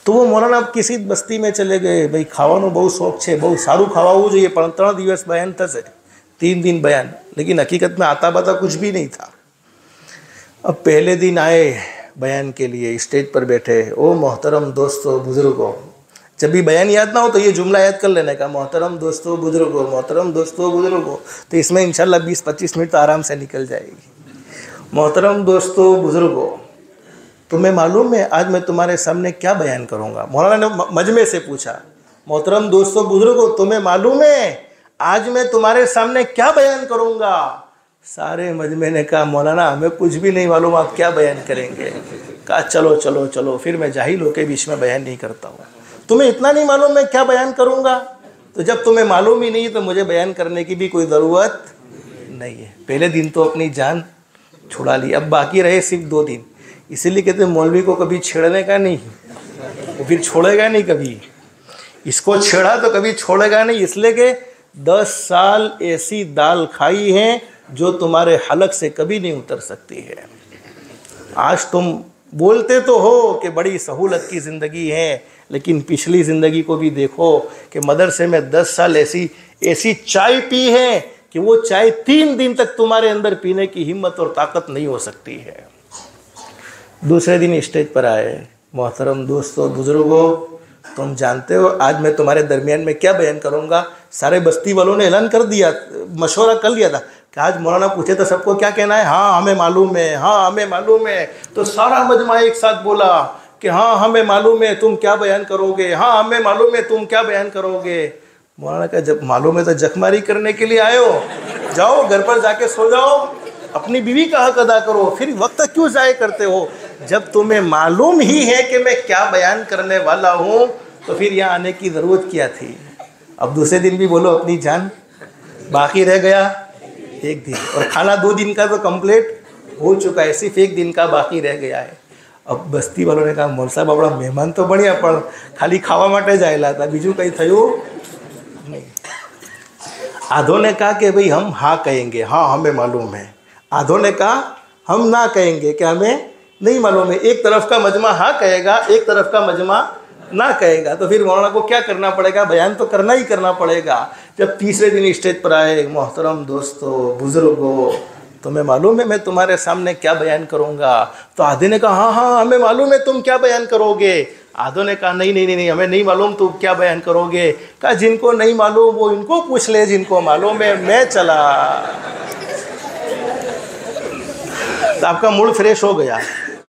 तो वो मौलाना अब किसी बस्ती में चले गए, भाई खाવાનો બહુ શોખ છે, બહુ સારું ખાવાવું જોઈએ, પણ 3 દિવસ બયાન થશે, 3 दिन बयान, लेकिन हकीकत में आता बाता कुछ भी नहीं था। अब पहले दिन आए बयान के लिए, स्टेज पर बैठे, ओ मोहतरम दोस्तों बुजुर्गों, जब भी बयान याद ना हो तो ये जुमला याद कर लेने का, मोहतरम दोस्तों बुजुर्गों, मोहतरम दोस्तों बुजुर्गों, तो इसमें इंशाल्लाह 20-25 मिनट तो आराम से निकल जाएगी। मोहतरम दोस्तों बुजुर्गों, तुम्हें मालूम है आज मैं तुम्हारे सामने क्या बयान करूँगा? मौलाना ने मजमे से पूछा, मोहतरम दोस्तों बुजुर्गों, तुम्हें मालूम है आज मैं तुम्हारे सामने क्या बयान करूँगा? सारे मजमे ने कहा, मौलाना हमें कुछ भी नहीं मालूम, आप क्या बयान करेंगे? कहा चलो चलो चलो, फिर मैं जाहिलों के बीच में बयान नहीं करता हूँ। तुम्हें इतना नहीं मालूम मैं क्या बयान करूँगा? तो जब तुम्हें मालूम ही नहीं तो मुझे बयान करने की भी कोई ज़रूरत नहीं है। पहले दिन तो अपनी जान छुड़ा ली, अब बाकी रहे सिर्फ 2 दिन। इसीलिए कहते मौलवी को कभी छेड़ने का नहीं, वो फिर छोड़ेगा नहीं कभी। इसको छेड़ा तो कभी छोड़ेगा नहीं, इसलिए कि 10 साल ऐसी दाल खाई है जो तुम्हारे हलक से कभी नहीं उतर सकती है। आज तुम बोलते तो हो कि बड़ी सहूलत की ज़िंदगी है, लेकिन पिछली ज़िंदगी को भी देखो कि मदरसे में 10 साल ऐसी चाय पी है कि वो चाय 3 दिन तक तुम्हारे अंदर पीने की हिम्मत और ताकत नहीं हो सकती है। दूसरे दिन स्टेज पर आए, मोहतरम दोस्तों बुजुर्गों, तुम जानते हो आज मैं तुम्हारे दरमियान में क्या बयान करूँगा? सारे बस्ती वालों ने ऐलान कर दिया, मशवरा कर लिया था कि आज मौलाना पूछे तो सबको क्या कहना है? हाँ हमें मालूम है, हाँ हमें मालूम है। तो सारा मजमा एक साथ बोला कि हाँ हमें मालूम है, तुम क्या बयान करोगे? हाँ हमें मालूम है, तुम क्या बयान करोगे? मौलाना का जब मालूम है तो जखमारी करने के लिए आए हो, जाओ घर पर जाके सो जाओ, अपनी बीवी का हक अदा करो, फिर वक्त क्यों ज़ाय करते हो? जब तुम्हें मालूम ही है कि मैं क्या बयान करने वाला हूँ तो फिर यहाँ आने की ज़रूरत क्या थी? अब दूसरे दिन भी बोलो अपनी जान, बाकी रह गया 1 दिन, और खाना 2 दिन का तो कंप्लीट हो चुका है, सिर्फ 1 दिन का बाकी रह गया है। अब बस्ती वालों ने कहा, मौल साहब आपड़ा મહેમાન तो बढ़िया, पर खाली खावा माटे जाएला था, बीजू कहीं थયું नहीं। आधों ने कहा कि भाई हम हाँ कहेंगे, हाँ हमें मालूम है। आधों ने कहा हम ना कहेंगे कि हमें नहीं मालूम है। एक तरफ का मजमा हाँ कहेगा, एक तरफ का मजमा ना कहेगा, तो फिर मौलाना को क्या करना पड़ेगा? बयान तो करना ही करना पड़ेगा। जब तीसरे दिन स्टेज पर आए, मोहतरम दोस्तों बुजुर्गों, तुम्हें मालूम है मैं तुम्हारे सामने क्या बयान करूँगा? तो आधे ने कहा हाँ हाँ हमें मालूम है तुम क्या बयान करोगे। आधों ने कहा नहीं नहीं नहीं नहीं हमें नहीं मालूम तुम क्या बयान करोगे। कहा जिनको नहीं मालूम वो इनको पूछ ले, जिनको मालूम है मैं चला। तो आपका मूड फ्रेश हो गया।